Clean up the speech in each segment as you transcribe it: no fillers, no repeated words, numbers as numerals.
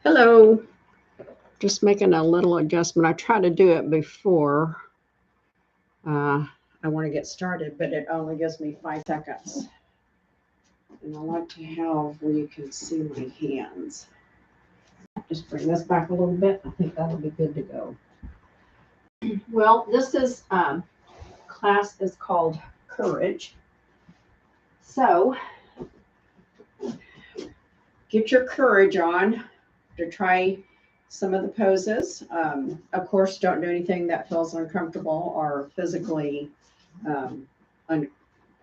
Hello, just making a little adjustment. I try to do it before I want to get started, but it only gives me 5 seconds. And I like to have where you can see my hands. Just bring this back a little bit. I think that'll be good to go. Well, this is class is called Courage. So get your courage on to try some of the poses. Of course, don't do anything that feels uncomfortable or physically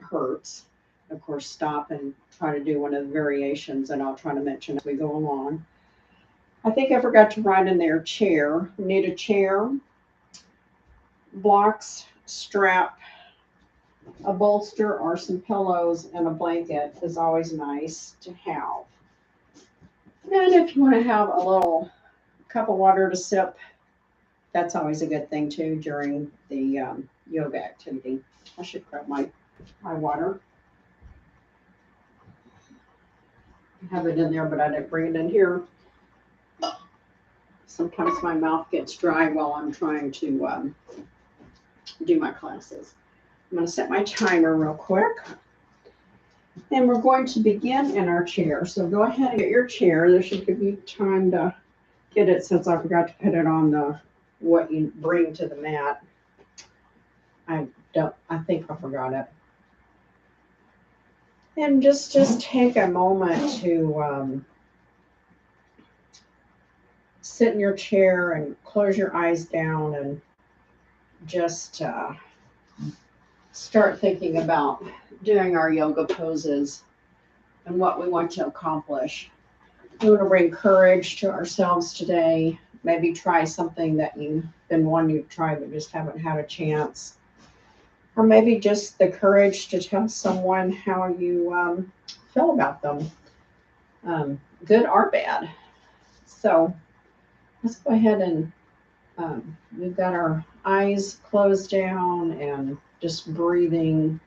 hurts. Of course, stop and try to do one of the variations, and I'll try to mention as we go along. I think I forgot to write in there chair. We need a chair, blocks, strap, a bolster, or some pillows, and a blanket is always nice to have. And if you want to have a little cup of water to sip, that's always a good thing too during the yoga activity. I should grab my water. I have it in there, but I didn't bring it in here. Sometimes my mouth gets dry while I'm trying to do my classes. I'm going to set my timer real quick. And we're going to begin in our chair. So go ahead and get your chair. This should give you time to get it since I forgot to put it on the what you bring to the mat. I think I forgot it. And just take a moment to sit in your chair and close your eyes down and just start thinking about doing our yoga poses and what we want to accomplish. We want to bring courage to ourselves today. Maybe try something that you've been wanting to try but just haven't had a chance. Or maybe just the courage to tell someone how you feel about them, good or bad. So let's go ahead and we've got our eyes closed down and just breathing.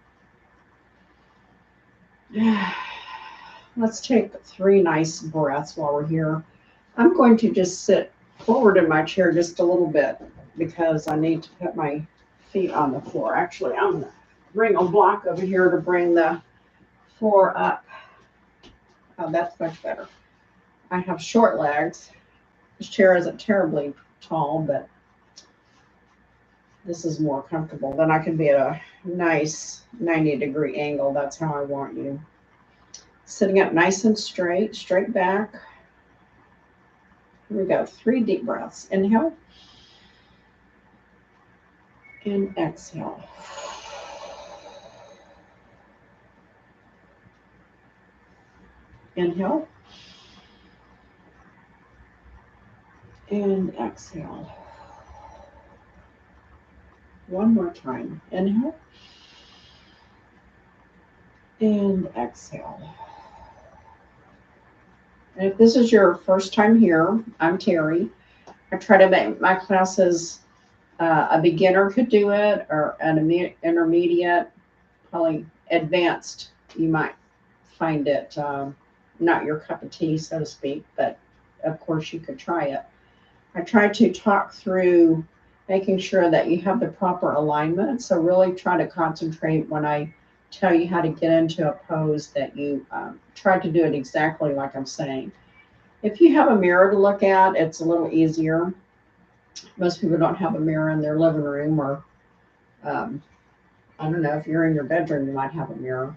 Let's take 3 nice breaths while we're here. I'm going to just sit forward in my chair just a little bit because I need to put my feet on the floor. Actually, I'm going to bring a block over here to bring the floor up. Oh, that's much better. I have short legs. This chair isn't terribly tall, but this is more comfortable. Then I can be at a nice 90-degree angle. That's how I want you. Sitting up nice and straight back. Here we go. 3 deep breaths. Inhale. And exhale. Inhale. And exhale. One more time. Inhale. And exhale. And if this is your first time here, I'm Terry. I try to make my classes, a beginner could do it, or an intermediate, probably advanced. You might find it not your cup of tea, so to speak, but of course you could try it. I try to talk through making sure that you have the proper alignment. So really try to concentrate when I tell you how to get into a pose that you try to do it exactly like I'm saying. If you have a mirror to look at, it's a little easier. Most people don't have a mirror in their living room, or I don't know, if you're in your bedroom, you might have a mirror,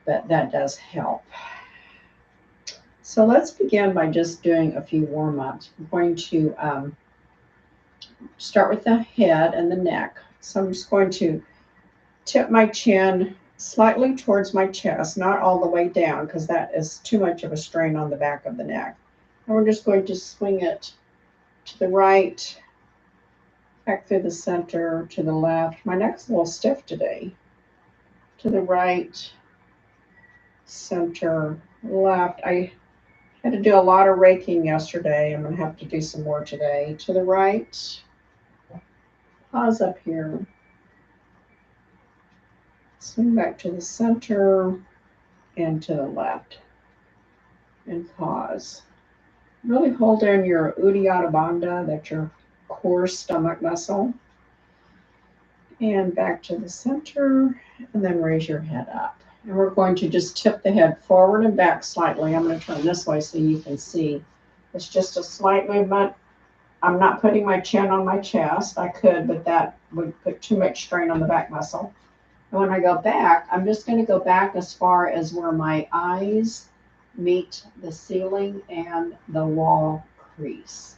but that does help. So let's begin by just doing a few warm-ups. I'm going to start with the head and the neck. So I'm just going to tip my chin slightly towards my chest, not all the way down, because that is too much of a strain on the back of the neck. And we're just going to swing it to the right, back through the center, to the left. My neck's a little stiff today. To the right, center, left. I had to do a lot of raking yesterday. I'm going to have to do some more today. To the right, pause up here. Swing back to the center and to the left. And pause. Really hold in your Uddiyana Bandha, that's your core stomach muscle. And back to the center, and then raise your head up. And we're going to just tip the head forward and back slightly. I'm going to turn this way so you can see. It's just a slight movement. I'm not putting my chin on my chest. I could, but that would put too much strain on the back muscle. And when I go back, I'm just going to go back as far as where my eyes meet the ceiling and the wall crease.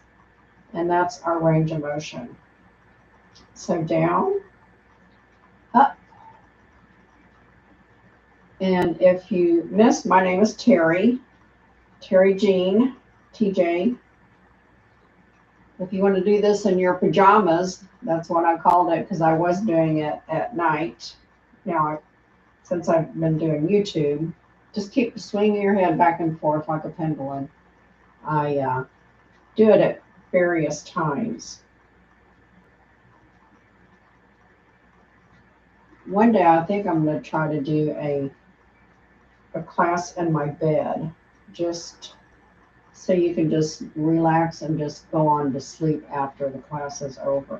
And that's our range of motion. So down, up. And if you missed, my name is Terry Jean, TJ. If you want to do this in your pajamas, that's what I called it because I was doing it at night. Now, since I've been doing YouTube, just keep swinging your head back and forth like a pendulum. I do it at various times. One day I think I'm going to try to do a class in my bed, just so you can just relax and just go on to sleep after the class is over.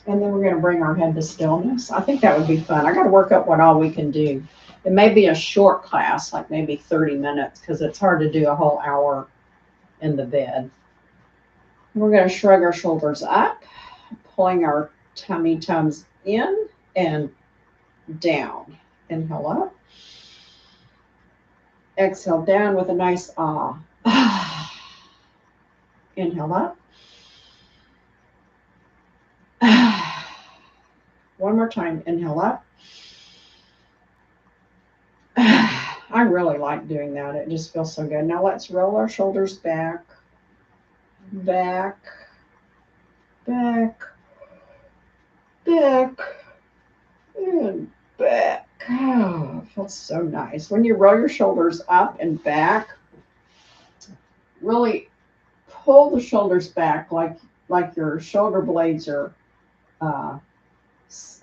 And then we're going to bring our head to stillness. I think that would be fun. I got to work up what all we can do. It may be a short class, like maybe 30 minutes, because it's hard to do a whole hour in the bed. We're going to shrug our shoulders up, pulling our tummy tums in and down. Inhale up. Exhale down with a nice ah. Inhale up. One more time. Inhale up. I really like doing that. It just feels so good. Now let's roll our shoulders back, back, back, back, and back. Oh, it feels so nice. When you roll your shoulders up and back, really pull the shoulders back like your shoulder blades are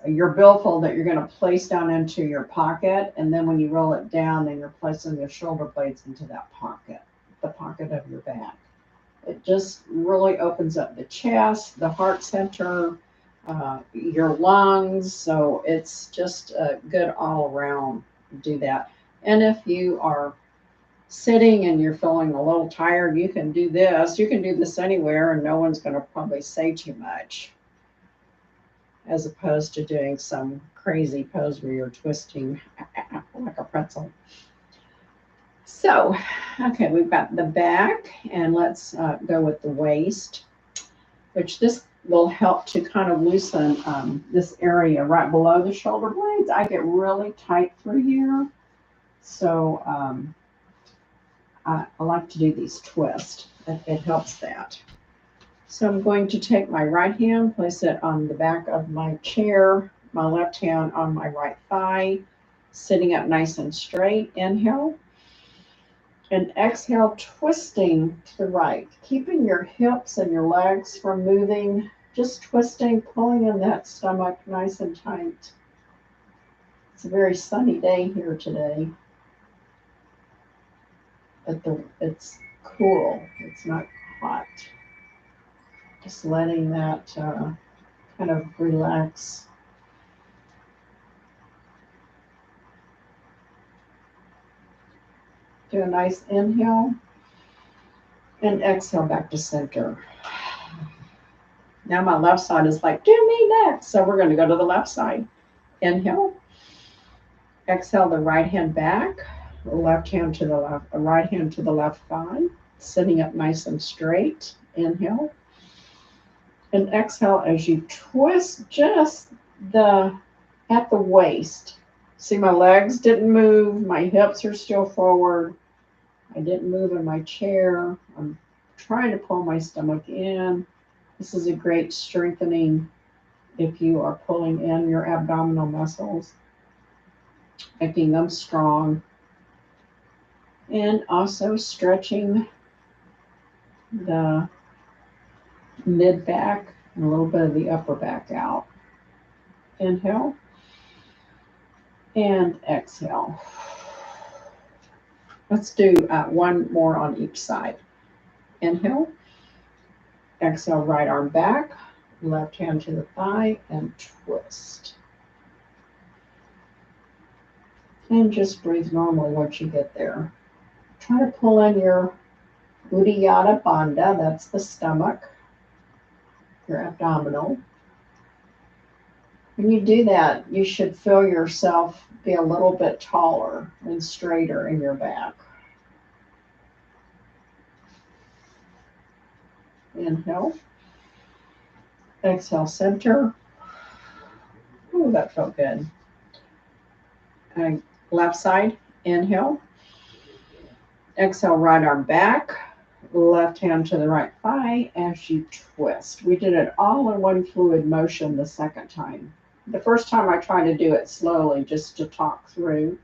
your billfold that you're going to place down into your pocket. And then when you roll it down, then you're placing your shoulder blades into that pocket, the pocket of your back. It just really opens up the chest, the heart center, your lungs. So it's just good all around. Do that. And if you are sitting and you're feeling a little tired, you can do this. You can do this anywhere and no one's going to probably say too much, as opposed to doing some crazy pose where you're twisting like a pretzel. So, okay, we've got the back, and let's go with the waist, which this will help to kind of loosen this area right below the shoulder blades. I get really tight through here, so I like to do these twists. It helps that. So I'm going to take my right hand, place it on the back of my chair, my left hand on my right thigh, sitting up nice and straight. Inhale. And exhale, twisting to the right, keeping your hips and your legs from moving, just twisting, pulling in that stomach nice and tight. It's a very sunny day here today, but it's cool. It's not hot. Just letting that kind of relax. Do a nice inhale and exhale back to center. Now my left side is like, do me next. So we're going to go to the left side. Inhale. Exhale the right hand back, left hand to the left, right hand to the left thigh, sitting up nice and straight. Inhale. And exhale as you twist just at the waist. See, my legs didn't move. My hips are still forward. I didn't move in my chair. I'm trying to pull my stomach in. This is a great strengthening if you are pulling in your abdominal muscles, making them strong. And also stretching the mid back and a little bit of the upper back out. Inhale and exhale. Let's do one more on each side. Inhale. Exhale, right arm back, left hand to the thigh, and twist. And just breathe normally once you get there. Try to pull in your Uddiyana Bandha, that's the stomach, your abdominal. When you do that, you should feel yourself be a little bit taller and straighter in your back. Inhale. Exhale, center. Ooh, that felt good. And left side, inhale. Exhale, right arm back. Left hand to the right thigh as you twist. We did it all in one fluid motion the second time. The first time I tried to do it slowly just to talk through.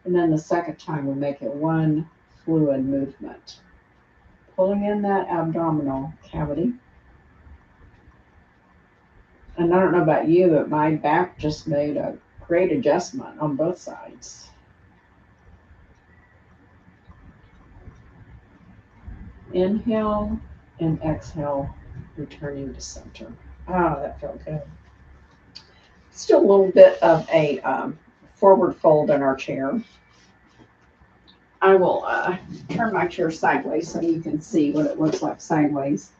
And then the second time we make it one fluid movement. Pulling in that abdominal cavity. And I don't know about you, but my back just made a great adjustment on both sides. Inhale and exhale, returning to center. Ah, that felt good. Still a little bit of a forward fold in our chair. I will turn my chair sideways so you can see what it looks like sideways.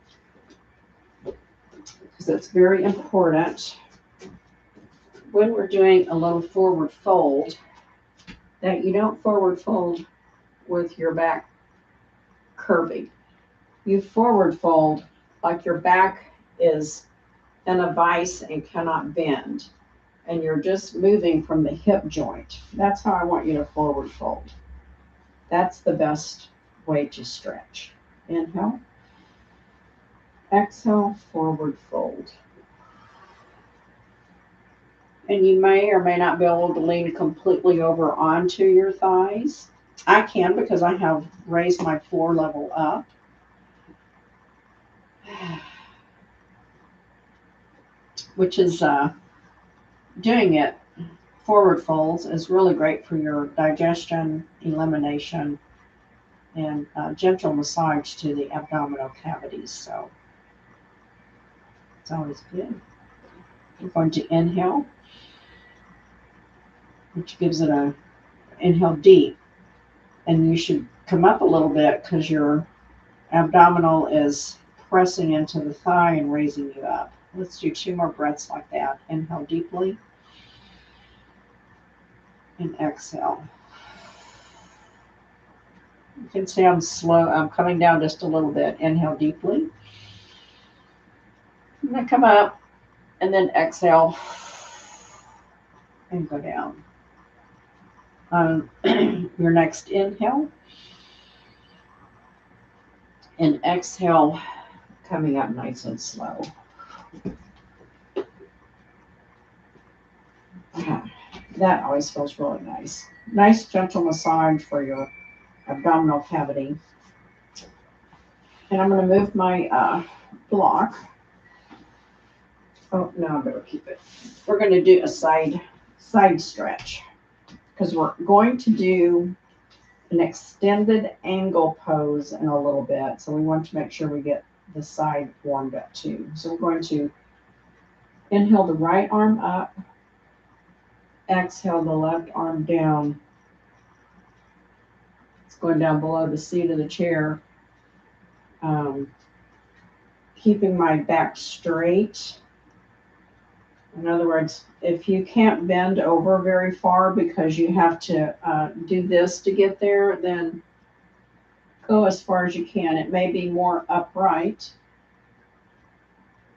Because it's very important when we're doing a little forward fold that you don't forward fold with your back curving. You forward fold like your back is in a vise and cannot bend. And you're just moving from the hip joint. That's how I want you to forward fold. That's the best way to stretch. Inhale. Exhale, forward fold. And you may or may not be able to lean completely over onto your thighs. I can because I have raised my floor level up. Which is doing it forward folds is really great for your digestion, elimination, and gentle massage to the abdominal cavities. So it's always good. We're going to inhale, which gives it a inhale deep. And you should come up a little bit because your abdominal is pressing into the thigh and raising you up. Let's do 2 more breaths like that. Inhale deeply. And exhale. You can see I'm slow. I'm coming down just a little bit. Inhale deeply. I'm going to come up and then exhale and go down. Your next inhale and exhale, coming up nice and slow. That always feels really nice. Nice gentle massage for your abdominal cavity. And I'm going to move my block. Oh, no, I better keep it. We're going to do a side stretch because we're going to do an extended angle pose in a little bit. So we want to make sure we get the side warmed up too. So we're going to inhale the right arm up, exhale the left arm down. It's going down below the seat of the chair. Keeping my back straight. In other words, if you can't bend over very far because you have to do this to get there, then go as far as you can. It may be more upright.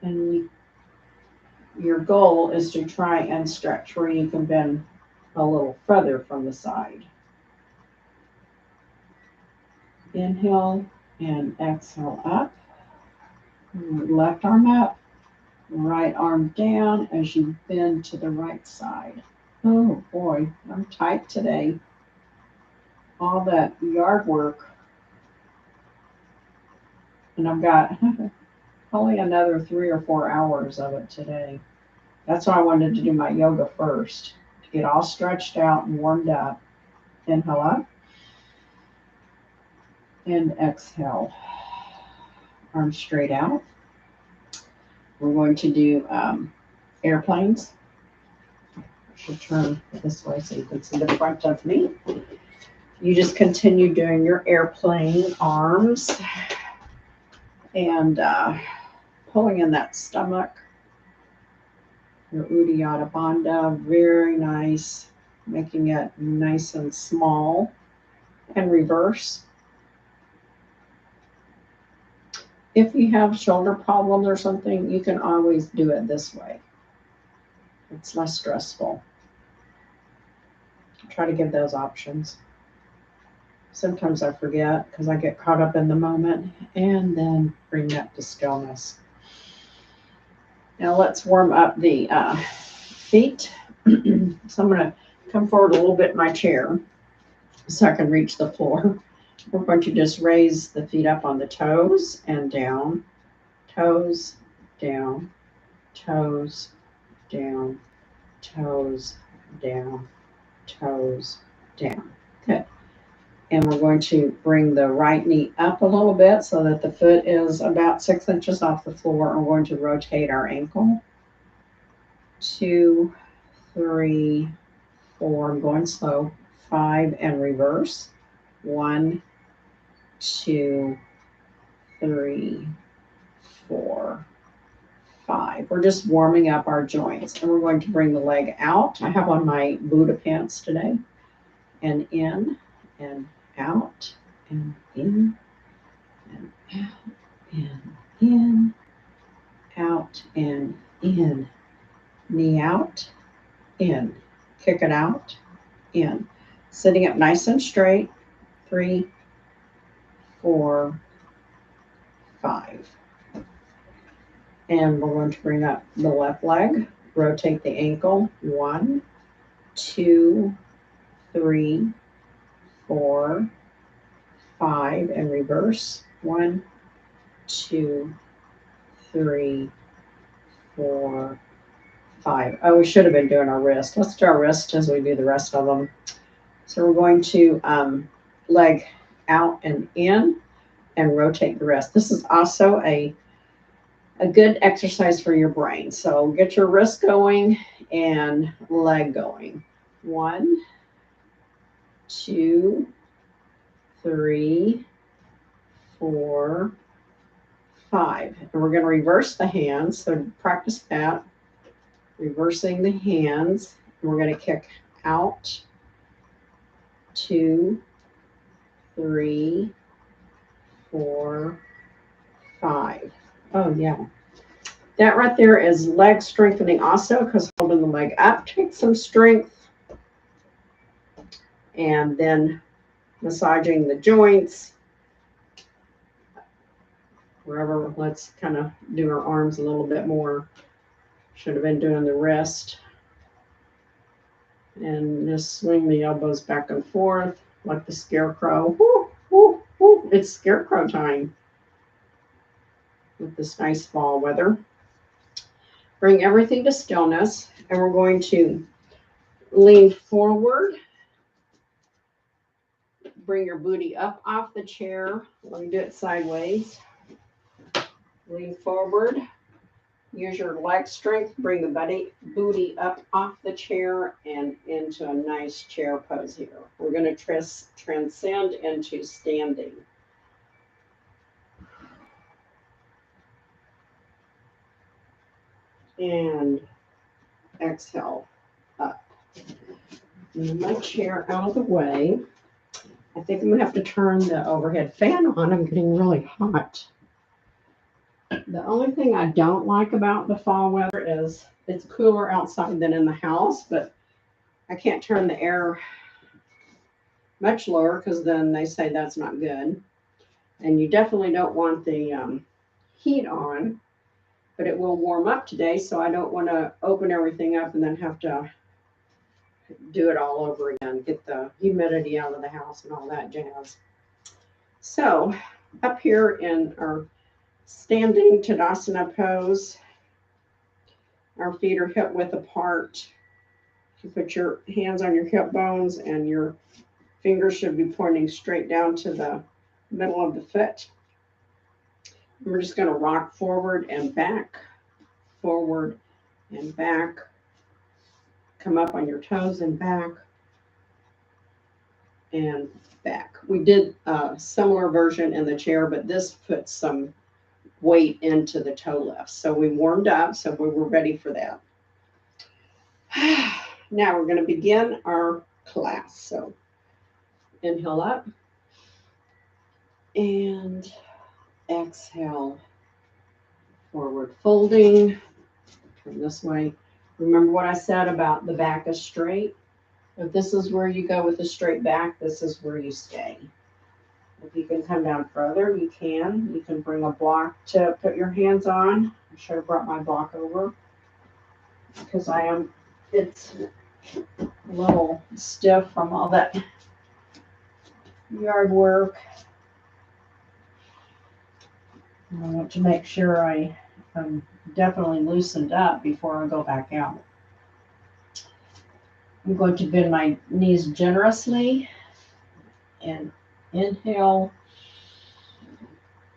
And your goal is to try and stretch where you can bend a little further from the side. Inhale and exhale up. Left arm up. Right arm down as you bend to the right side. Oh boy, I'm tight today. All that yard work. And I've got only another 3 or 4 hours of it today. That's why I wanted to do my yoga first, to get all stretched out and warmed up. Inhale up and exhale. arms straight out. We're going to do airplanes. I should turn this way so you can see the front of me. You just continue doing your airplane arms and pulling in that stomach, your Uddiyana Bandha, very nice, making it nice and small, and reverse. If you have shoulder problems or something, you can always do it this way. It's less stressful. Try to give those options. Sometimes I forget because I get caught up in the moment, and then bring that to stillness. Now let's warm up the feet. So I'm going to come forward a little bit in my chair so I can reach the floor. We're going to just raise the feet up on the toes and down, toes, down, toes, down, toes, down, toes, down. Good. And we're going to bring the right knee up a little bit so that the foot is about 6 inches off the floor. And we're going to rotate our ankle. 2, 3, 4, I'm going slow. 5 and reverse. 1, 2, 3, 4, 5. We're just warming up our joints. And we're going to bring the leg out. I have on my Buddha pants today. And in and out and in and out and in, out and in. Knee out, in. Kick it out, in. Sitting up nice and straight. 3, 4, 5. And we're going to bring up the left leg. Rotate the ankle. 1, 2, 3, 4, 5, and reverse. 1, 2, 3, 4, 5. Oh, we should have been doing our wrist. Let's do our wrist as we do the rest of them. So we're going to leg out and in and rotate the wrist. This is also a good exercise for your brain. So get your wrist going and leg going. 1, 2, 3, 4, 5. And we're going to reverse the hands. So practice that. Reversing the hands. And we're going to kick out. 2, 3, 4, 5. Oh, yeah. That right there is leg strengthening also, because holding the leg up takes some strength. And then massaging the joints. Wherever, let's kind of do our arms a little bit more. Should have been doing the wrist. And just swing the elbows back and forth like the scarecrow. Woo, woo, woo. It's scarecrow time with this nice fall weather. Bring everything to stillness, and we're going to lean forward. Bring your booty up off the chair. Let me do it sideways. Lean forward. Use your leg strength. Bring the booty up off the chair and into a nice chair pose here. We're going to transcend into standing. And exhale up. Move my chair out of the way. I think I'm going to have to turn the overhead fan on. I'm getting really hot. The only thing I don't like about the fall weather is it's cooler outside than in the house, but I can't turn the air much lower because then they say that's not good. And you definitely don't want the heat on, but it will warm up today, so I don't want to open everything up and then have to do it all over again, get the humidity out of the house and all that jazz. So up here in our standing Tadasana pose, our feet are hip width apart. You put your hands on your hip bones and your fingers should be pointing straight down to the middle of the foot. We're just going to rock forward and back, forward and back. Come up on your toes and back, and back. We did a similar version in the chair, but this puts some weight into the toe lifts. So we warmed up, so we were ready for that. Now we're going to begin our class. So inhale up and exhale, forward folding. Turn this way. Remember what I said about the back is straight? If this is where you go with a straight back, this is where you stay. If you can come down further, you can. You can bring a block to put your hands on. I should have brought my block over because it's a little stiff from all that yard work. I want to make sure I'm definitely loosened up before I go back out. I'm going to bend my knees generously and inhale,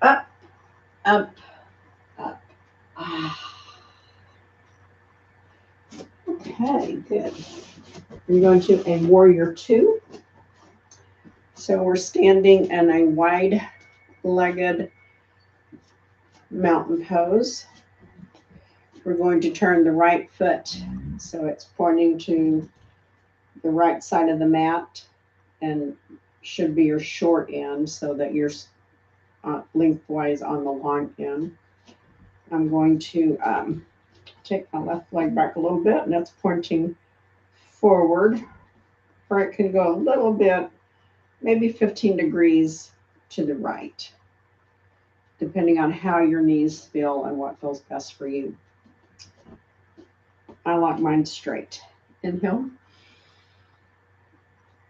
up, up, up. Okay, good. We're going to a warrior two. So we're standing in a wide-legged mountain pose. We're going to turn the right foot so it's pointing to the right side of the mat and should be your short end so that you're lengthwise on the long end. I'm going to take my left leg back a little bit, and that's pointing forward, or it can go a little bit, maybe 15 degrees to the right, depending on how your knees feel and what feels best for you. I like mine straight. Inhale.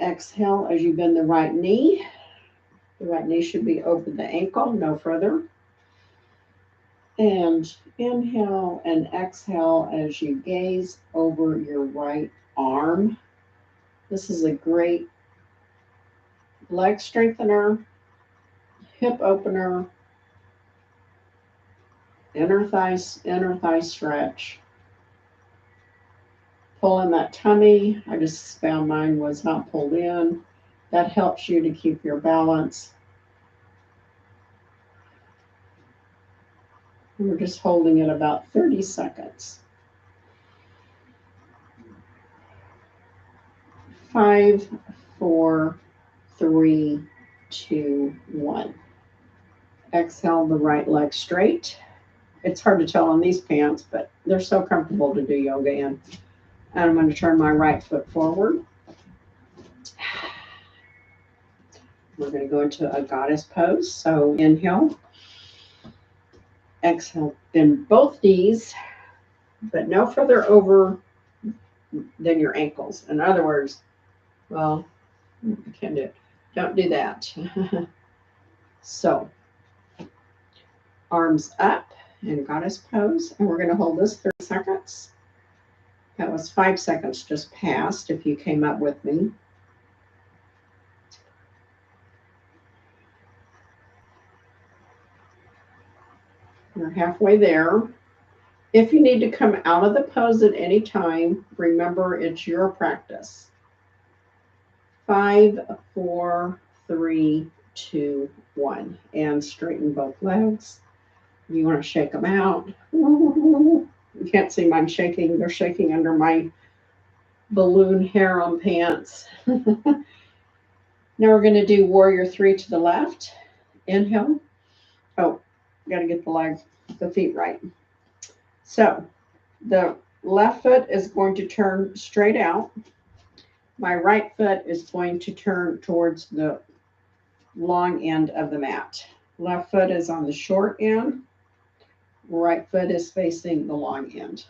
Exhale as you bend the right knee. The right knee should be over the ankle, no further. And inhale and exhale as you gaze over your right arm. This is a great leg strengthener, hip opener, inner thigh stretch. Pull in that tummy. I just found mine was not pulled in. That helps you to keep your balance. And we're just holding it about 30 seconds. 5, 4, 3, 2, 1. Exhale the right leg straight. It's hard to tell on these pants, but they're so comfortable to do yoga in. And I'm going to turn my right foot forward. We're going to go into a goddess pose. So inhale. Exhale, bend both knees, but no further over than your ankles. In other words, well, I can't do it. Don't do that. So, arms up in goddess pose, and we're going to hold this 30 seconds. That was 5 seconds just passed if you came up with me. We're halfway there. If you need to come out of the pose at any time, remember it's your practice. 5, 4, 3, 2, 1. And straighten both legs. You want to shake them out. You can't see mine shaking. They're shaking under my balloon harem pants. Now we're going to do warrior 3 to the left. Inhale. Oh, got to get the feet right. So the left foot is going to turn straight out. My right foot is going to turn towards the long end of the mat. Left foot is on the short end. Right foot is facing the long end.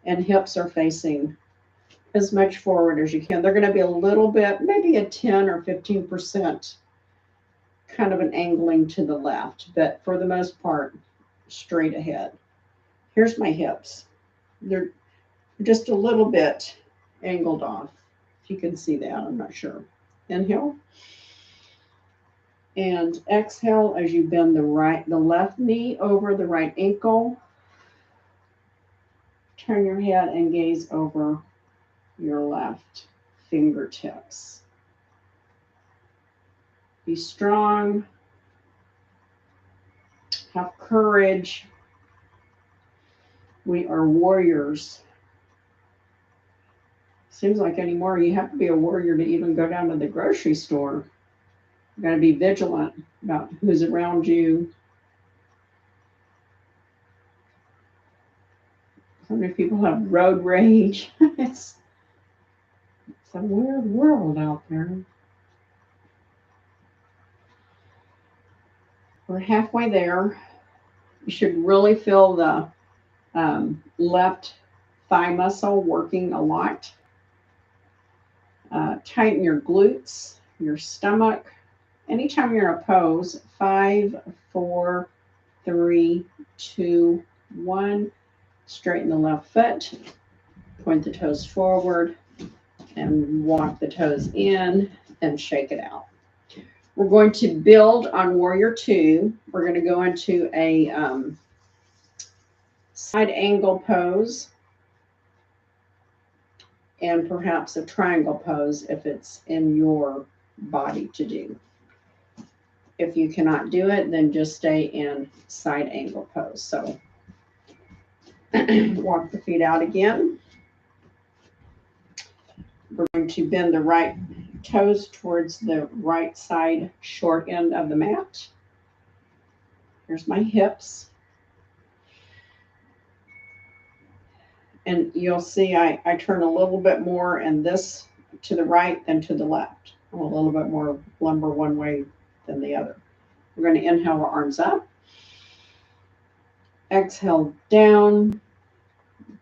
And hips are facing as much forward as you can. They're going to be a little bit, maybe a 10 or 15% kind of an angling to the left, but for the most part, straight ahead. Here's my hips. They're just a little bit angled off. If you can see that, I'm not sure. Inhale. And exhale as you bend the left knee over the right ankle. Turn your head and gaze over your left fingertips. Be strong. Have courage. We are warriors. Seems like anymore you have to be a warrior to even go down to the grocery store. You got to be vigilant about who's around you. So many people have road rage. It's a weird world out there. We're halfway there. You should really feel the left thigh muscle working a lot. Tighten your glutes, your stomach. Anytime you're in a pose, 5, 4, 3, 2, 1. Straighten the left foot. Point the toes forward and walk the toes in and shake it out. We're going to build on Warrior 2. We're going to go into a side angle pose and perhaps a triangle pose if it's in your body to do. If you cannot do it, then just stay in side angle pose. So walk the feet out again. We're going to bend the right toes towards the right side short end of the mat. Here's my hips. And you'll see I turn a little bit more and this to the right than to the left. I'm a little bit more lumbar one way than the other. We're going to inhale our arms up. Exhale down,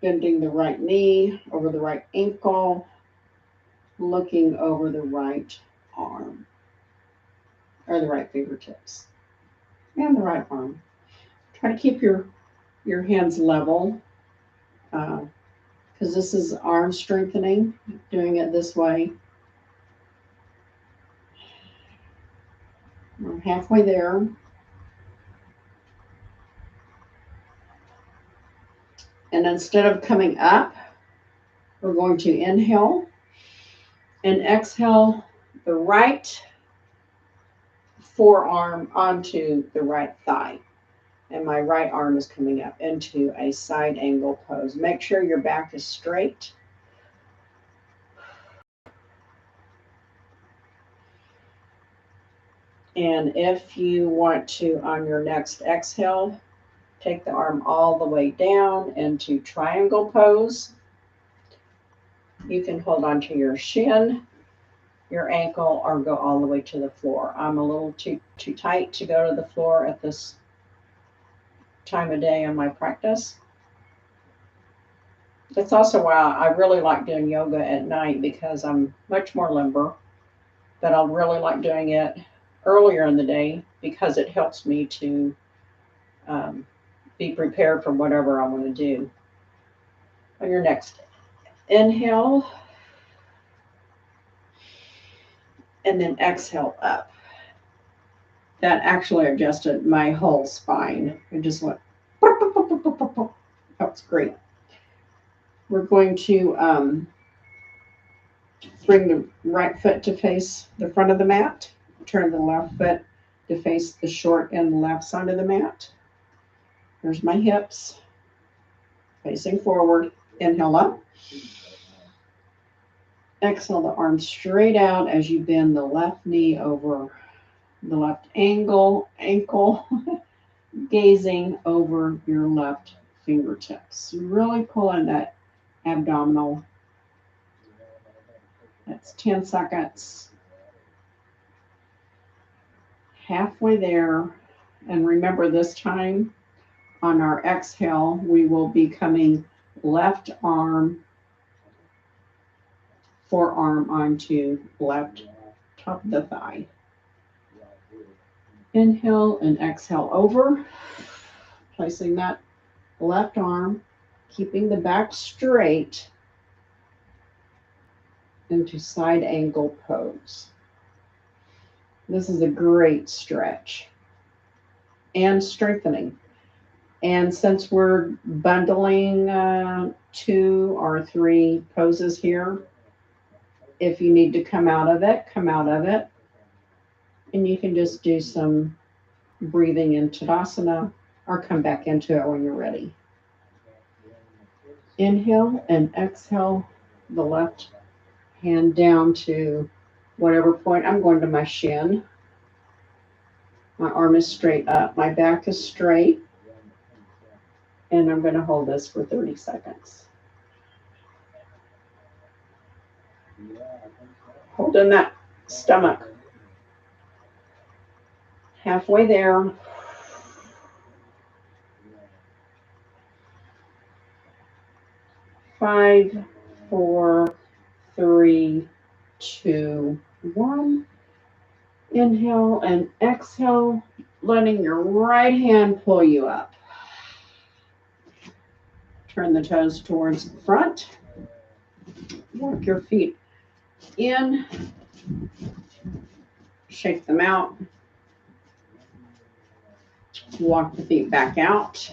bending the right knee over the right ankle, looking over the right arm, or the right fingertips, and the right arm. Try to keep your hands level, because this is arm strengthening, doing it this way. We're halfway there. And instead of coming up, we're going to inhale and exhale the right forearm onto the right thigh. And my right arm is coming up into a side angle pose. Make sure your back is straight. And if you want to, on your next exhale, take the arm all the way down into triangle pose. You can hold on to your shin, your ankle, or go all the way to the floor. I'm a little too tight to go to the floor at this time of day in my practice. That's also why I really like doing yoga at night, because I'm much more limber, but I really like doing it earlier in the day because it helps me to be prepared for whatever I want to do. On your next inhale, and then exhale up. That actually adjusted my whole spine. It just went, that's great. We're going to bring the right foot to face the front of the mat. Turn the left foot to face the short and left side of the mat. There's my hips facing forward. Inhale up. Exhale the arms straight out as you bend the left knee over the left ankle, gazing over your left fingertips. Really pull in that abdominal. That's 10 seconds. Halfway there. And remember, this time on our exhale, we will be coming left arm, forearm onto left top of the thigh. Inhale and exhale over, placing that left arm, keeping the back straight into side angle pose. This is a great stretch and strengthening. And since we're bundling 2 or 3 poses here, if you need to come out of it, come out of it. And you can just do some breathing in Tadasana or come back into it when you're ready. Inhale and exhale the left hand down to whatever point. I'm going to my shin. My arm is straight up. My back is straight. And I'm going to hold this for 30 seconds. Holding that stomach. Halfway there. 5, 4, 3, 2, 1. Inhale and exhale, letting your right hand pull you up. Turn the toes towards the front. Walk your feet in. Shake them out. Walk the feet back out.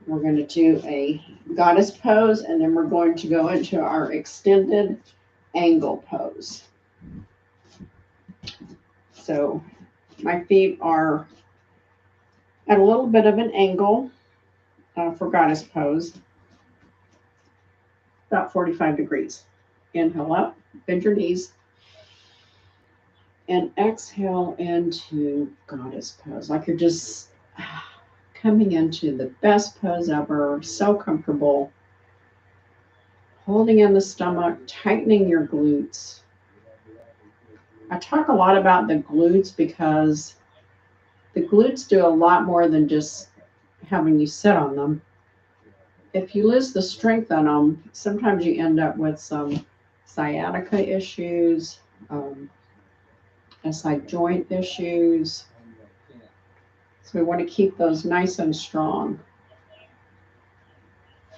We're going to do a goddess pose, and then we're going to go into our extended angle pose. So my feet are at a little bit of an angle for goddess pose, about 45 degrees. Inhale up, bend your knees, and exhale into goddess pose, like you're just coming into the best pose ever, so comfortable. Holding in the stomach, tightening your glutes. I talk a lot about the glutes because the glutes do a lot more than just having you sit on them. If you lose the strength on them, sometimes you end up with some sciatica issues, SI joint issues. So we want to keep those nice and strong.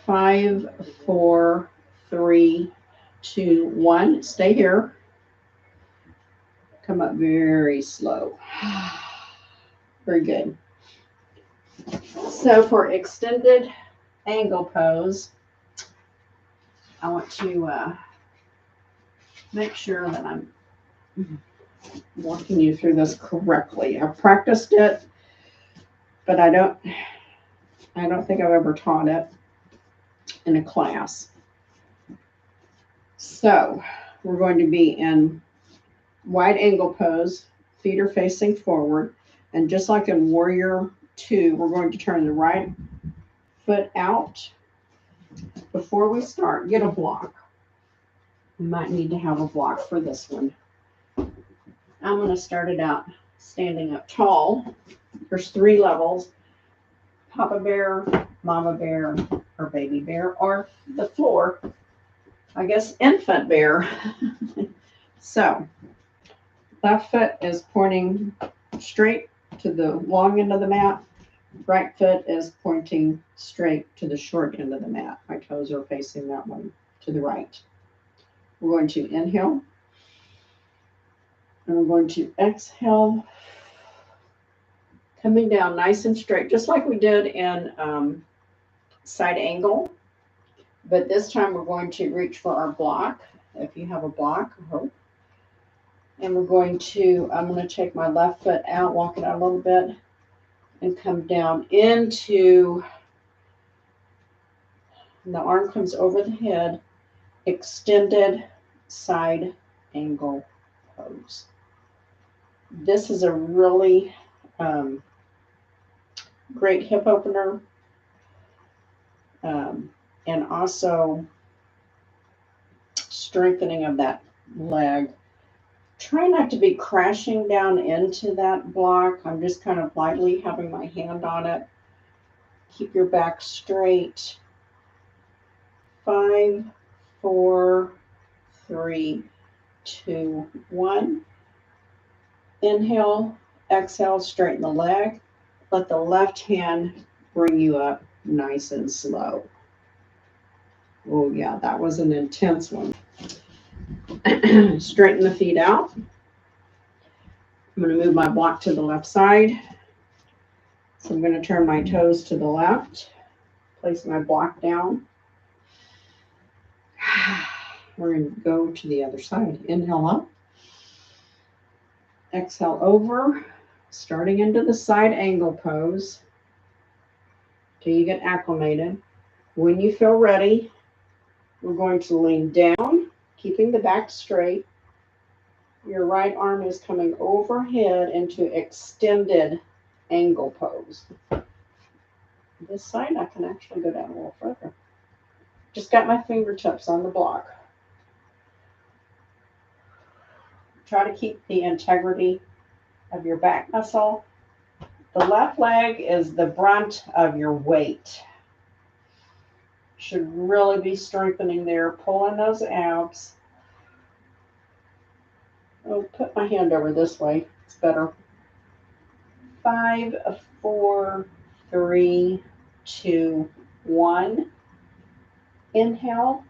5, 4, 3, 2, 1. Stay here. Come up very slow. Very good. So for extended angle pose, I want to make sure that I'm walking you through this correctly. I've practiced it, but I don't think I've ever taught it in a class. So we're going to be in wide angle pose, feet are facing forward, and just like in Warrior 2, we're going to turn the right foot out. Before we start, get a block. You might need to have a block for this one. I'm going to start it out standing up tall. There's 3 levels: Papa Bear, Mama Bear, or Baby Bear, or the floor. I guess Infant Bear. So, left foot is pointing straight to the long end of the mat. Right foot is pointing straight to the short end of the mat. My toes are facing that one to the right. We're going to inhale. And we're going to exhale, coming down nice and straight, just like we did in side angle. But this time we're going to reach for our block, if you have a block, I hope. And I'm going to take my left foot out, walk it out a little bit, and come down into, the arm comes over the head, extended side angle pose. This is a really great hip opener, and also strengthening of that leg. Try not to be crashing down into that block. I'm just kind of lightly having my hand on it. Keep your back straight. 5, 4, 3, 2, 1. Inhale, exhale, straighten the leg. Let the left hand bring you up nice and slow. Oh yeah, that was an intense one. Straighten the feet out. I'm going to move my block to the left side. So I'm going to turn my toes to the left, place my block down. We're going to go to the other side. Inhale up. Exhale over, starting into the side angle pose till you get acclimated. When you feel ready, we're going to lean down, keeping the back straight. Your right arm is coming overhead into extended angle pose. This side, I can actually go down a little further. Just got my fingertips on the block. Try to keep the integrity of your back muscle. The left leg is the brunt of your weight. Should really be strengthening there, pulling those abs. I'll put my hand over this way. It's better. 5, 4, 3, 2, 1. Inhale.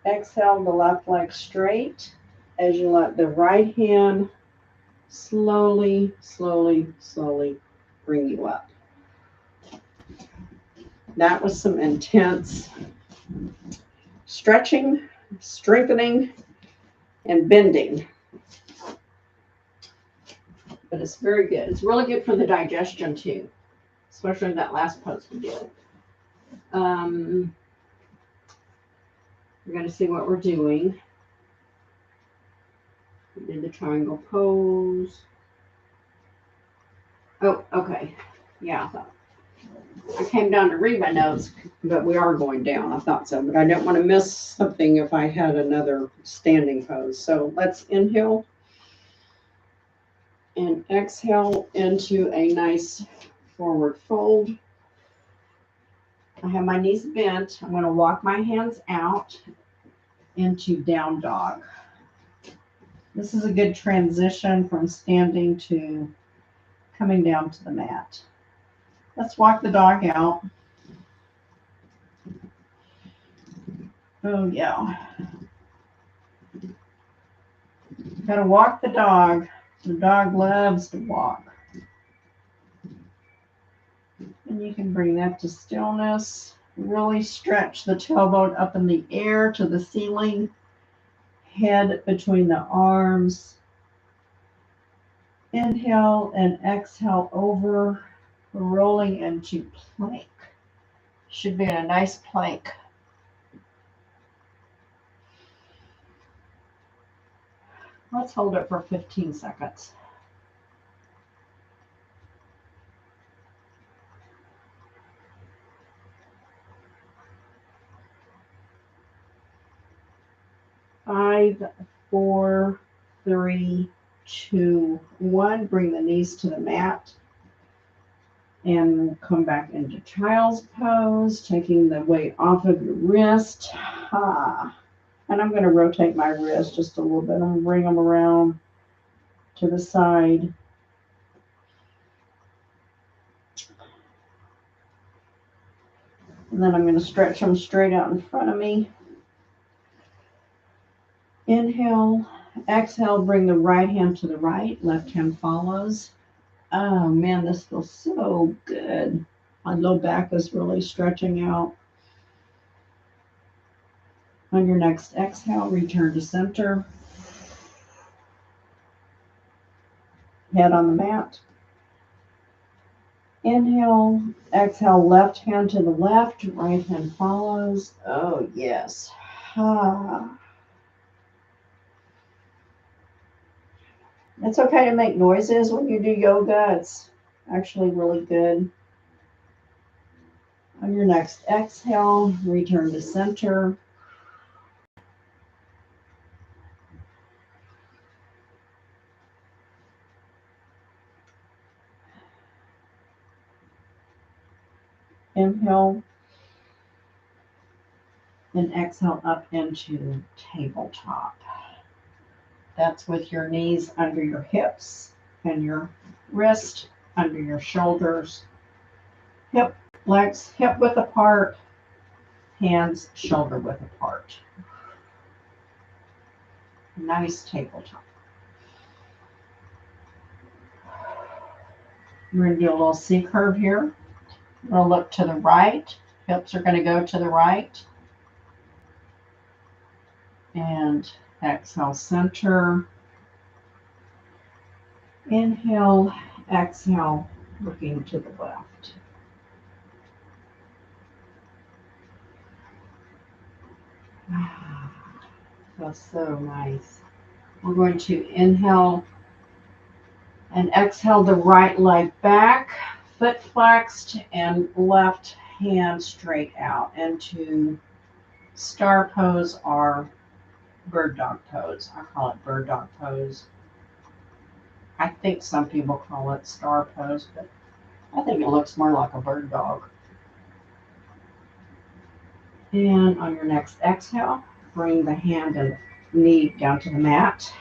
Exhale the left leg straight as you let the right hand slowly, slowly, slowly bring you up. That was some intense stretching, strengthening, and bending. But it's very good. It's really good for the digestion too, especially that last pose we did. We're going to see what we're doing. We did the triangle pose. Oh, okay. Yeah, I came down to read my notes, but we are going down. I thought so, but I don't want to miss something if I had another standing pose. So let's inhale and exhale into a nice forward fold. I have my knees bent. I'm going to walk my hands out into down dog. This is a good transition from standing to coming down to the mat. Let's walk the dog out. Oh, yeah. Got to walk the dog. The dog loves to walk. And you can bring that to stillness. Really stretch the tailbone up in the air to the ceiling. Head between the arms. Inhale and exhale over, rolling into plank. Should be in a nice plank. Let's hold it for 15 seconds. Five, 4, 3, 2, 1. Bring the knees to the mat. And we'll come back into child's pose, taking the weight off of your wrist. And I'm going to rotate my wrist just a little bit. I'm going to bring them around to the side. And then I'm going to stretch them straight out in front of me. Inhale, exhale, bring the right hand to the right, left hand follows. Oh man, this feels so good. My low back is really stretching out. On your next exhale, return to center. Head on the mat. Inhale, exhale, left hand to the left, right hand follows. Oh yes. It's okay to make noises when you do yoga. It's actually really good. On your next exhale, return to center. Inhale and exhale up into tabletop. That's with your knees under your hips and your wrist under your shoulders. Legs hip width apart, hands shoulder width apart. Nice tabletop. We're going to do a little C curve here. We're going to look to the right. Hips are going to go to the right. And exhale, center. Inhale, exhale, looking to the left. Feels so nice. We're going to inhale and exhale the right leg back, foot flexed, and left hand straight out into star pose or bird dog pose. I call it bird dog pose. I think some people call it star pose, but I think it looks more like a bird dog. And on your next exhale, bring the hand and knee down to the mat.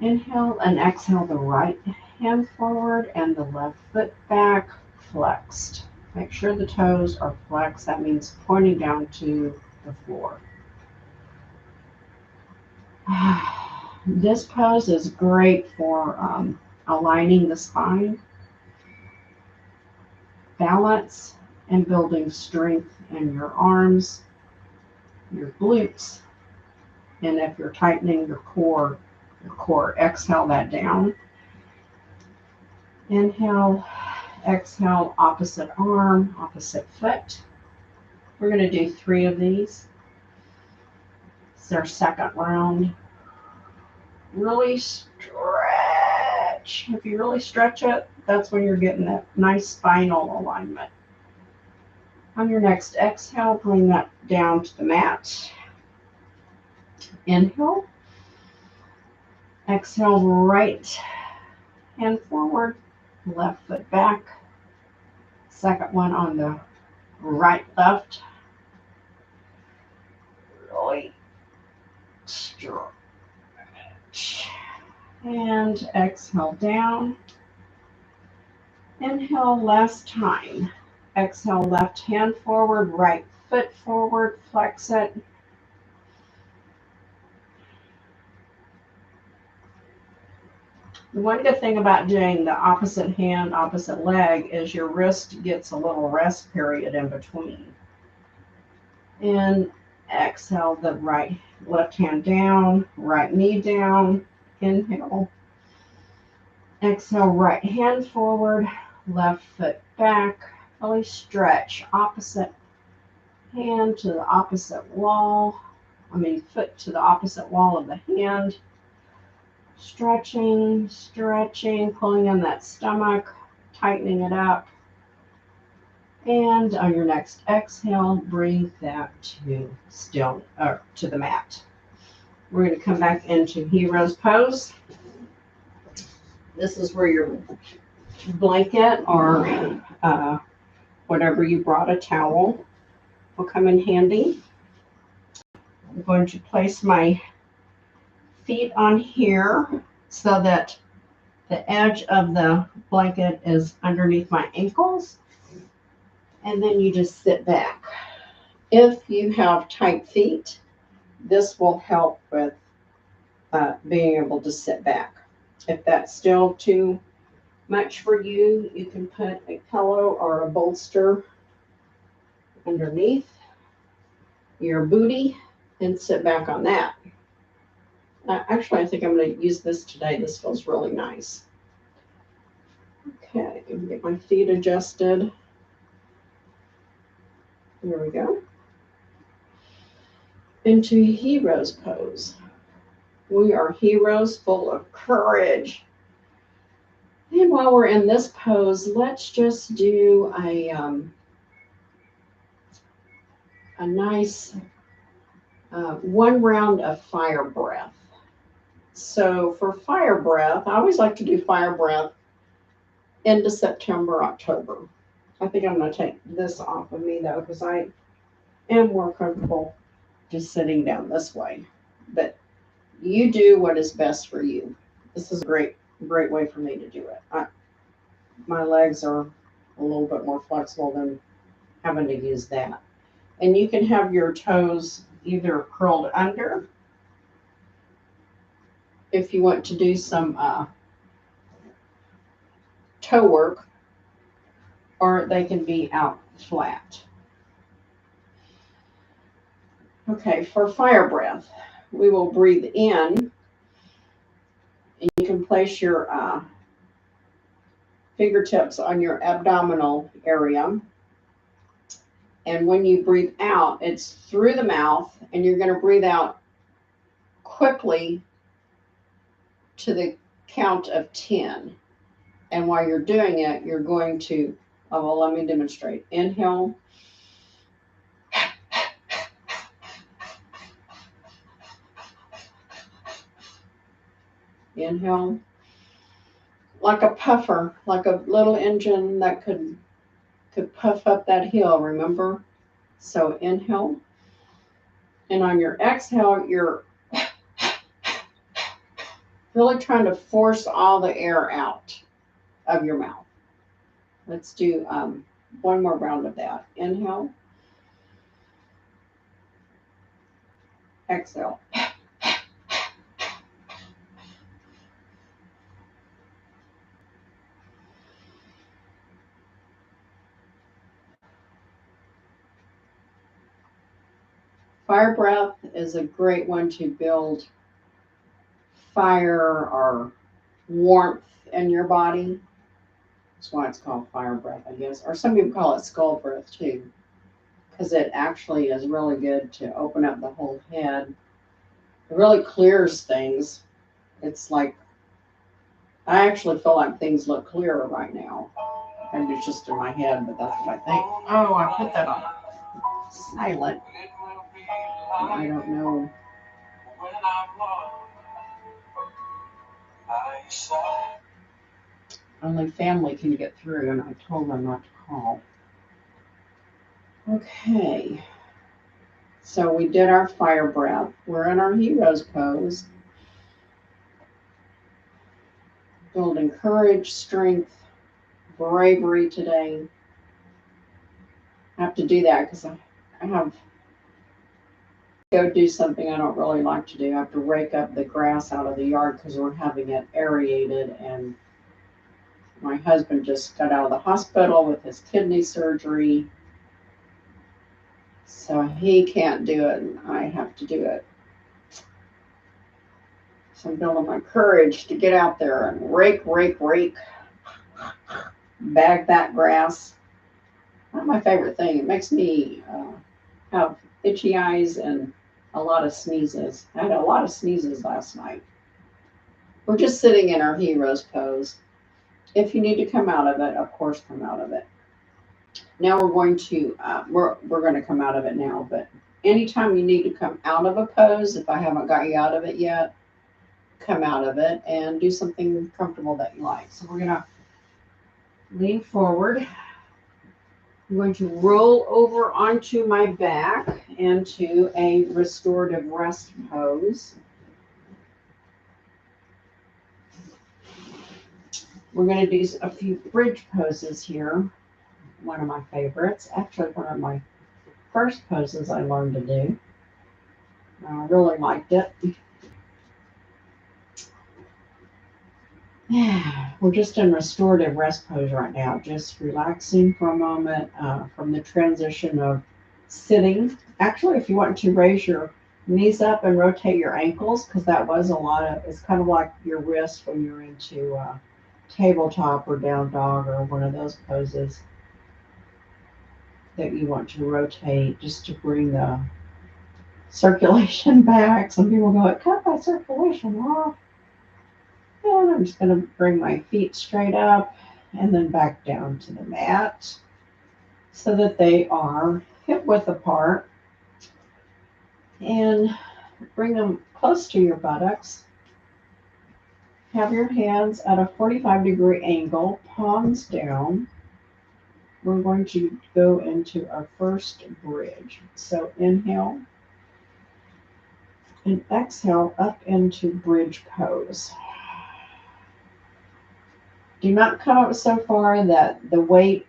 Inhale and exhale the right hand forward and the left foot back, flexed. Make sure the toes are flexed. That means pointing down to the floor. This pose is great for aligning the spine, balance, and building strength in your arms, your glutes, and if you're tightening your core, exhale that down. Inhale, exhale, opposite arm, opposite foot. We're going to do 3 of these. It's our second round. Really stretch. If you really stretch it, that's when you're getting that nice spinal alignment. On your next exhale, bring that down to the mat. Inhale. Exhale, right hand forward, left foot back. Second one on the right, left. Really stretch. And exhale down. Inhale last time. Exhale, left hand forward, right foot forward, flex it. The one good thing about doing the opposite hand, opposite leg is your wrist gets a little rest period in between. And exhale the left hand down, right knee down. Inhale. Exhale, right hand forward, left foot back. Really stretch. Opposite hand to the opposite wall. Foot to the opposite wall of the hand. Stretching, pulling in that stomach, tightening it up. And on your next exhale, bring that to the mat. We're going to come back into hero's pose. This is where your blanket or whatever you brought, a towel, will come in handy. I'm going to place my feet on here so that the edge of the blanket is underneath my ankles. And then you just sit back. If you have tight feet, this will help with being able to sit back. If that's still too much for you, you can put a pillow or a bolster underneath your booty and sit back on that. Actually, I think I'm going to use this today. This feels really nice. Okay, get my feet adjusted. Here we go. Into hero's pose. We are heroes full of courage. And while we're in this pose, let's just do a nice 1 round of fire breath. So for fire breath, I always like to do fire breath into September, October. I think I'm going to take this off of me though, because I am more comfortable just sitting down this way. But you do what is best for you. This is a great way for me to do it. My legs are a little bit more flexible than having to use that. And you can have your toes either curled under if you want to do some toe work, or they can be out flat. Okay, for fire breath, we will breathe in, and you can place your fingertips on your abdominal area. And when you breathe out, it's through the mouth, and you're going to breathe out quickly to the count of 10. And while you're doing it, you're going to, oh, well, let me demonstrate. Inhale. Inhale. Like a puffer, like a little engine that could puff up that hill, remember? So inhale. And on your exhale, you're really trying to force all the air out of your mouth. Let's do one more round of that. Inhale. Exhale. Fire breath is a great one to build fire or warmth in your body. That's why it's called fire breath, I guess. Or some people call it skull breath too, because it actually is really good to open up the whole head. It really clears things. It's like, I actually feel like things look clearer right now. Maybe it's just in my head, but that's what I think. Oh, I put that on silent. I don't know. Only family can get through, and I told them not to call. Okay. So we did our fire breath. We're in our hero's pose. Building courage, strength, bravery today. I have to do that because I have to go do something I don't really like to do. I have to rake up the grass out of the yard because we're having it aerated, and my husband just got out of the hospital with his kidney surgery. So he can't do it, and I have to do it. So I'm building my courage to get out there and rake, bag that grass. Not my favorite thing. It makes me have itchy eyes and a lot of sneezes. I had a lot of sneezes last night. We're just sitting in our hero's pose. If you need to come out of it, of course, come out of it. Now we're going to, we're going to come out of it now, but anytime you need to come out of a pose, if I haven't got you out of it yet, come out of it and do something comfortable that you like. So we're going to lean forward. I'm going to roll over onto my back into a restorative rest pose. We're going to do a few bridge poses here. One of my favorites. Actually, one of my first poses I learned to do. I really liked it. We're just in restorative rest pose right now, just relaxing for a moment from the transition of sitting. Actually, if you want to raise your knees up and rotate your ankles, because that was a lot of, it's kind of like your wrist when you're into tabletop or down dog or one of those poses that you want to rotate just to bring the circulation back. Some people go, it cut my circulation off. And I'm just going to bring my feet straight up and then back down to the mat so that they are hip width apart. And bring them close to your buttocks. Have your hands at a 45-degree angle, palms down. We're going to go into our first bridge. So inhale and exhale up into bridge pose. Do not come up so far that the weight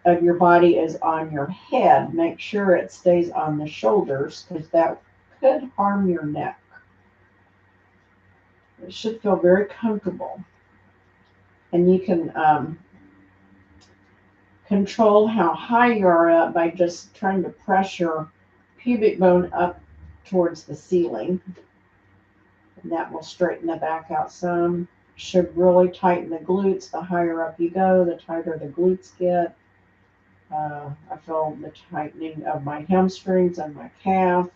of your body is on your head. Make sure it stays on the shoulders because that could harm your neck. It should feel very comfortable. And you can control how high you are up by just trying to press your pubic bone up towards the ceiling. And that will straighten the back out some. Should really tighten the glutes. The higher up you go, the tighter the glutes get. I feel the tightening of my hamstrings and my calf.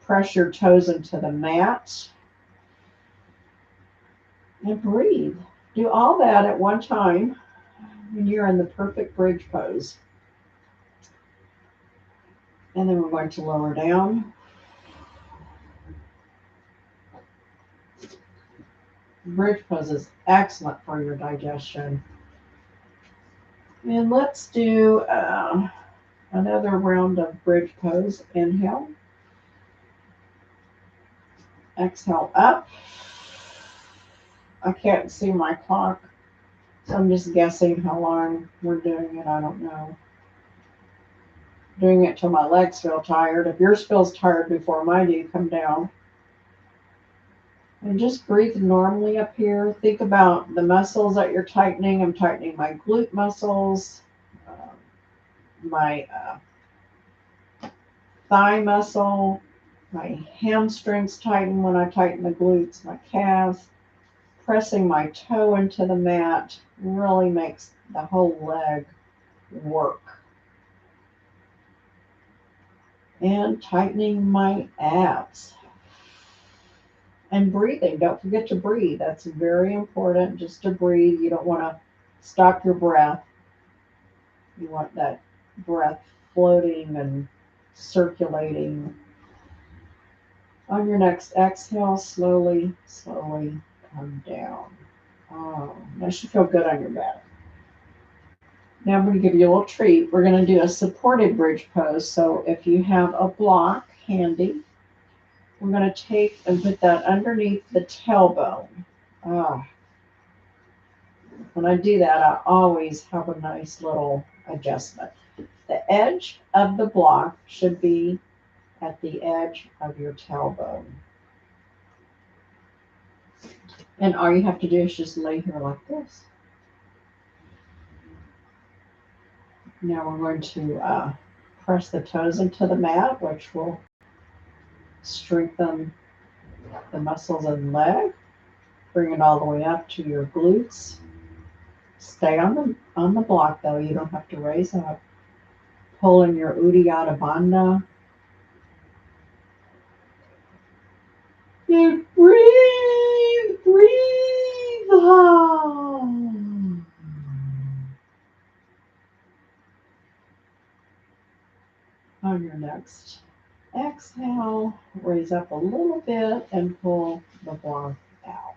Press your toes into the mat. And breathe. Do all that at one time when you're in the perfect bridge pose. And then we're going to lower down. Bridge pose is excellent for your digestion. And let's do another round of bridge pose. Inhale. Exhale up. I can't see my clock, so I'm just guessing how long we're doing it. I don't know. Doing it till my legs feel tired. If yours feels tired before mine do, come down. And just breathe normally up here. Think about the muscles that you're tightening. I'm tightening my glute muscles, my thigh muscle, my hamstrings tighten when I tighten the glutes, my calves. Pressing my toe into the mat really makes the whole leg work. And tightening my abs. And breathing. Don't forget to breathe. That's very important, just to breathe. You don't want to stop your breath. You want that breath floating and circulating. On your next exhale, slowly, slowly come down. Oh, that should feel good on your back. Now I'm going to give you a little treat. We're going to do a supported bridge pose. So if you have a block handy, we're going to take and put that underneath the tailbone. When I do that, I always have a nice little adjustment. The edge of the block should be at the edge of your tailbone. And all you have to do is just lay here like this. Now we're going to press the toes into the mat, which will strengthen the muscles of the leg. Bring it all the way up to your glutes. Stay on the block though. You don't have to raise up. Pull in your Uddiyana Bandha. And breathe, breathe. On your next exhale, raise up a little bit and pull the block out.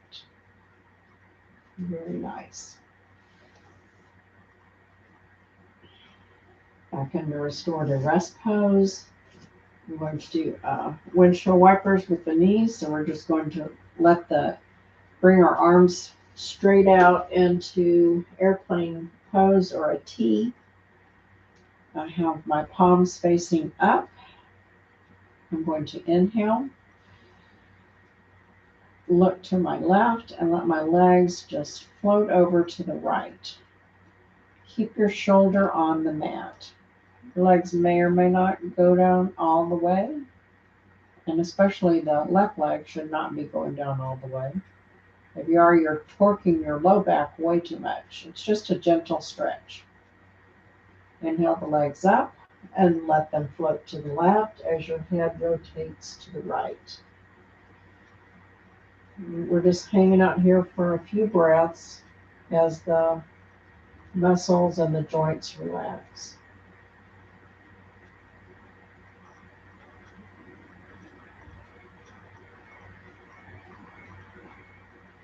Very nice. Back into restorative rest pose. We're going to do windshield wipers with the knees. So we're just going to bring our arms straight out into airplane pose or a T. I have my palms facing up. I'm going to inhale. Look to my left and let my legs just float over to the right. Keep your shoulder on the mat. Your legs may or may not go down all the way, and especially the left leg should not be going down all the way. If you are, you're torquing your low back way too much. It's just a gentle stretch. Inhale the legs up and let them float to the left as your head rotates to the right. We're just hanging out here for a few breaths as the muscles and the joints relax.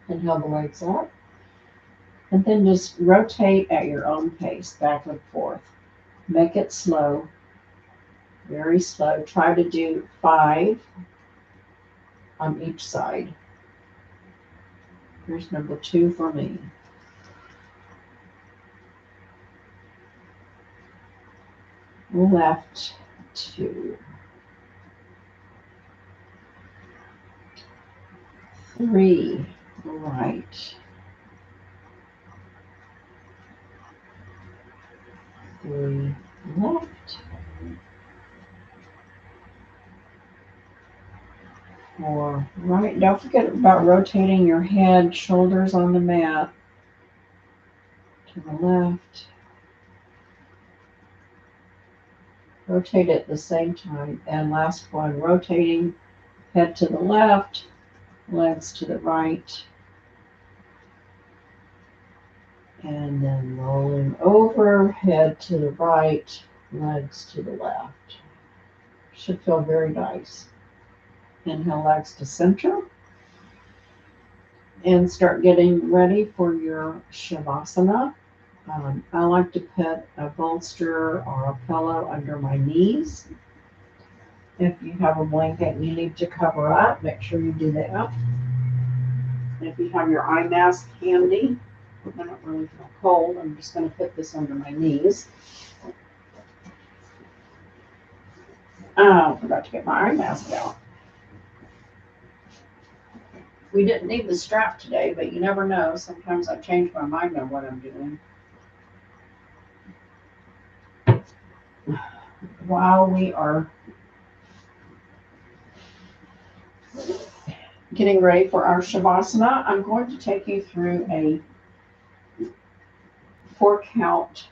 Inhale the legs up. And then just rotate at your own pace, back and forth. Make it slow, very slow. Try to do 5 on each side. Here's number 2 for me. Left 2. 3, right. 3 left, 4 right. Don't forget about rotating your head, shoulders on the mat. To the left. Rotate at the same time. And last one, rotating head to the left, legs to the right. And then rolling over, head to the right, legs to the left. Should feel very nice. Inhale, legs to center. And start getting ready for your Shavasana. I like to put a bolster or a pillow under my knees. If you have a blanket you need to cover up, make sure you do that. If you have your eye mask handy, I don't really feel cold. I'm just going to put this under my knees. Oh, I forgot to get my eye mask out. We didn't need the strap today, but you never know. Sometimes I change my mind on what I'm doing. While we are getting ready for our Shavasana, I'm going to take you through a 4-count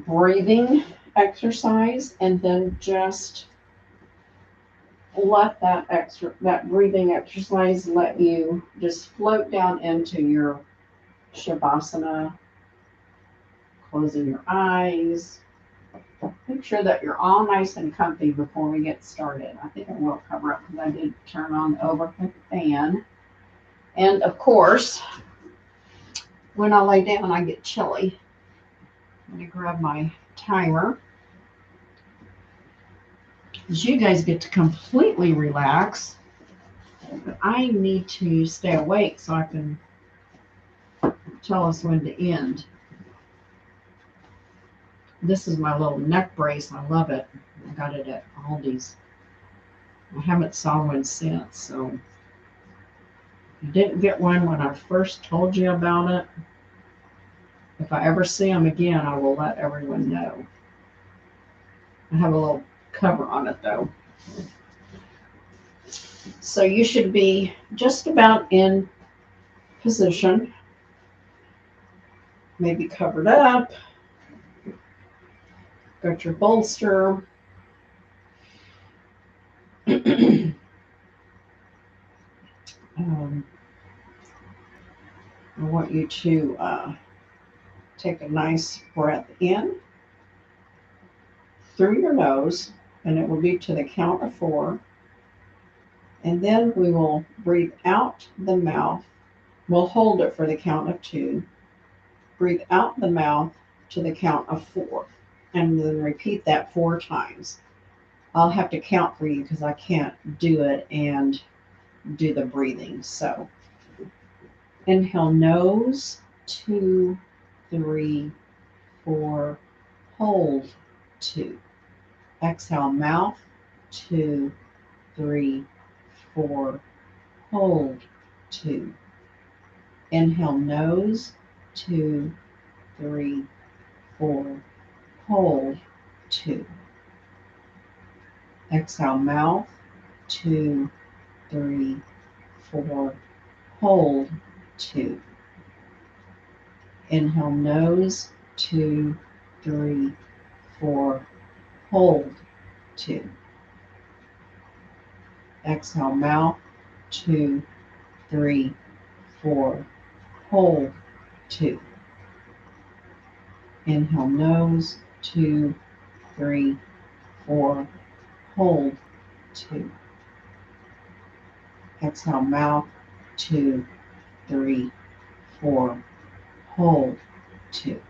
breathing exercise, and then just let that breathing exercise let you just float down into your Shavasana, closing your eyes. Make sure that you're all nice and comfy before we get started. I think I will cover up because I did turn on the overhead fan. And of course, when I lay down, I get chilly. I'm going to grab my timer. Because you guys get to completely relax. But I need to stay awake so I can tell us when to end. This is my little neck brace. I love it. I got it at Aldi's. I haven't saw one since, so if you didn't get one when I first told you about it, if I ever see them again, I will let everyone know. I have a little cover on it though. So you should be just about in position, maybe covered up. Got your bolster. I want you to take a nice breath in through your nose, and it will be to the count of 4. And then we will breathe out the mouth. We'll hold it for the count of 2. Breathe out the mouth to the count of 4. And then repeat that 4 times. I'll have to count for you because I can't do it and do the breathing. So inhale nose, 2, 3, 4. Hold, 2. Exhale mouth, 2, 3, 4. Hold, 2. Inhale nose, 2, 3, 4. Hold, 2. Exhale mouth, 2, 3, 4. Hold, 2. Inhale nose, 2, 3, 4. Hold, 2. Exhale mouth, 2, 3, 4. Hold, 2. Inhale nose, 2, 3, 4. Hold, 2. Exhale mouth, 2, 3, 4. Hold, 2.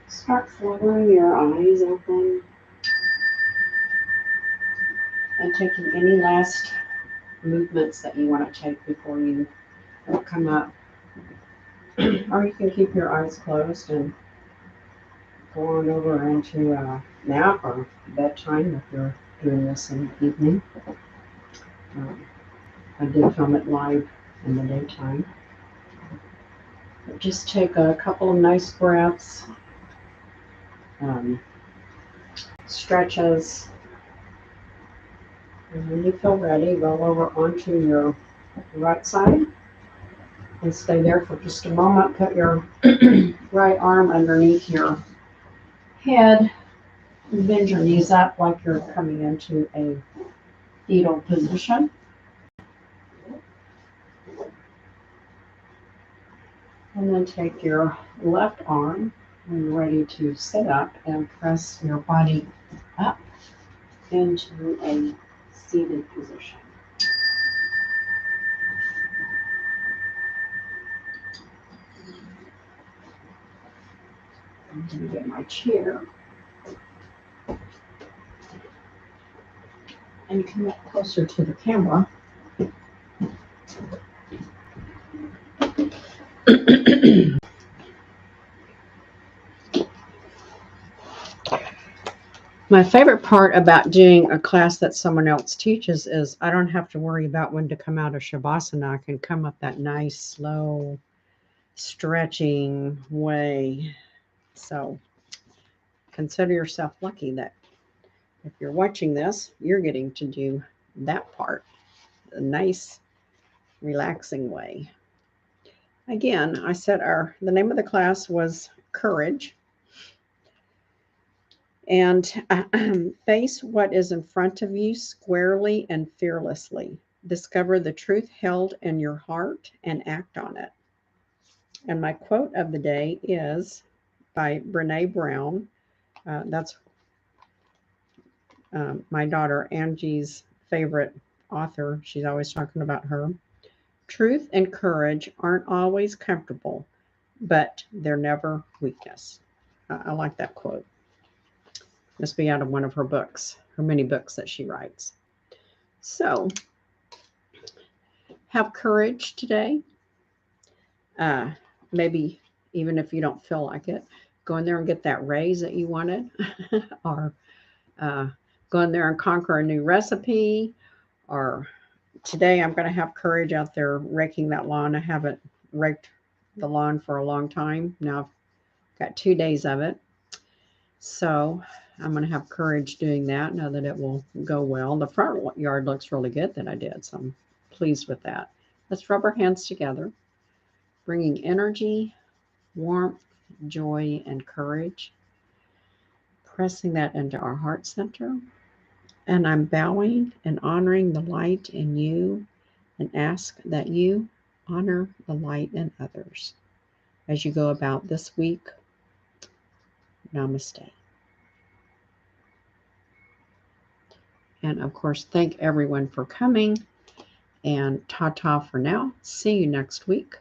Start fluttering your eyes open and taking any last movements that you want to take before you come up. Or you can keep your eyes closed and go on over into a nap or bedtime if you're doing this in the evening. I did film it live in the daytime. But just take a couple of nice breaths, stretches, and when you feel ready, roll over onto your right side and stay there for just a moment. Put your right arm underneath your head and bend your knees up like you're coming into a fetal position. And then take your left arm when you're ready to sit up and press your body up into a seated position. I'm going to get my chair and come up closer to the camera. My favorite part about doing a class that someone else teaches is I don't have to worry about when to come out of Shavasana. I can come up that nice, slow, stretching way. So consider yourself lucky that if you're watching this, you're getting to do that part, a nice, relaxing way. Again, I said the name of the class was Courage. And face what is in front of you squarely and fearlessly. Discover the truth held in your heart and act on it. And my quote of the day is by Brene Brown. That's my daughter Angie's favorite author. She's always talking about her. Truth and courage aren't always comfortable, but they're never weakness. I like that quote. Must be out of one of her books, her many books that she writes. So, have courage today. Maybe even if you don't feel like it, go in there and get that raise that you wanted, or go in there and conquer a new recipe. Or today I'm going to have courage out there raking that lawn. I haven't raked the lawn for a long time. Now I've got 2 days of it. So I'm going to have courage doing that, know that it will go well. The front yard looks really good that I did, so I'm pleased with that. Let's rub our hands together, bringing energy, warmth, joy, and courage, pressing that into our heart center. And I'm bowing and honoring the light in you and ask that you honor the light in others as you go about this week. Namaste. And of course, thank everyone for coming. And ta-ta for now. See you next week.